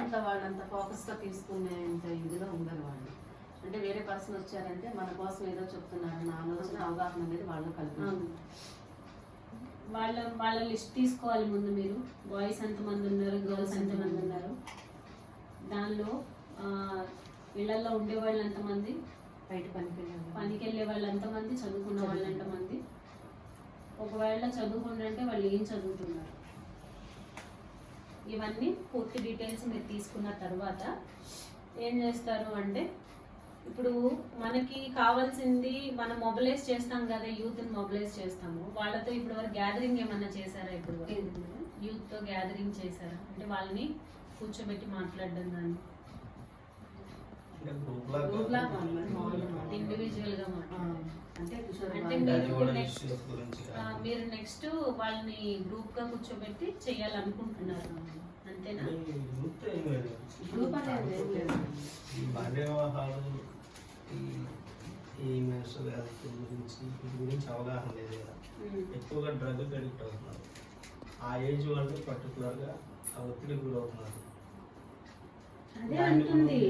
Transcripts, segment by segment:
అంత వాళ్ళంత ఫోకస్గా తీసుకునేంత ఇదిలో ఉండరు వాళ్ళు. అంటే వేరే పర్సన్ వచ్చారంటే మన కోసం ఏదో చెప్తున్నారన్న ఆలోచన అవగాహన అనేది వాళ్ళు కలిపి వాళ్ళ లిస్ట్ తీసుకోవాలి ముందు. మీరు బాయ్స్ ఎంతమంది ఉన్నారు, గర్ల్స్ ఎంతమంది ఉన్నారు, దానిలో ఇళ్లలో ఉండేవాళ్ళు ఎంతమంది, బయట పనికి వెళ్ళే వాళ్ళు ఎంతమంది, చదువుకున్న వాళ్ళు ఎంతమంది, ఒకవేళ చదువుకుంటే వాళ్ళు ఏం చదువుతున్నారు, ఇవన్నీ పూర్తి డీటెయిల్స్ మీరు తీసుకున్న తర్వాత ఏం చేస్తారు అంటే, ఇప్పుడు మనకి కావాల్సింది మనం మొబిలైజ్ చేస్తాం కదా, యూత్ని మొబిలైజ్ చేస్తాము. వాళ్ళతో ఇప్పుడు వరకు గ్యాదరింగ్ ఏమన్నా చేశారా? ఇప్పుడు యూత్తో గ్యాదరింగ్ చేశారా? అంటే వాళ్ళని కూర్చోబెట్టి మాట్లాడడం కానీ ఇండివిజువల్ గా అంటే మీరు నెక్స్ట్ వాళ్ళని గ్రూప్ గా కూర్చోబెట్టి చెయ్యాలనుకుంటున్నారు అంతేనా? గ్రూప్ అనేది ఈ మెన్స్ట్రల్ హెల్త్ గురించి అవగాహన లేదు కదా, ఎక్కువగా డ్రగ్ అడిక్ట్ అవుతున్నారు. ఆ ఏజ్ వాళ్ళు పర్టికులర్గా ఆ ఒత్తిడికి గురవుతున్నారు. అదే అంటుంది.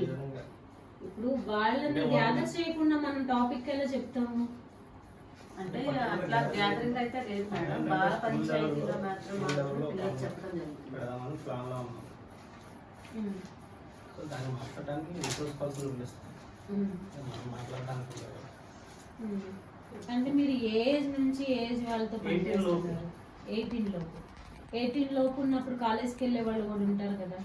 ఇప్పుడు వాళ్ళని గ్యాదర్ చేయకుండా మనం టాపిక్ ఎలా చెప్తాము? అంటే అట్లా గ్యాదరింగ్ అయితే లేదు మేడం, బాల పంచాయతీలో మాత్రం పిల్లలకు చెప్పడం జరుగుతుంది. ప్లాన్లో ఉన్నాం. సో దాన్ని మాట్లాడడానికి రిసోర్స్ పర్సన్ పిలుస్తాం, మాట్లాడడానికి. అంటే మీరు ఏజ్ నుంచి ఏజ్ వాళ్ళతో 18 లోపు ఉన్నప్పుడు కాలేజ్కి వెళ్ళే వాళ్ళు కూడా ఉంటారు కదా.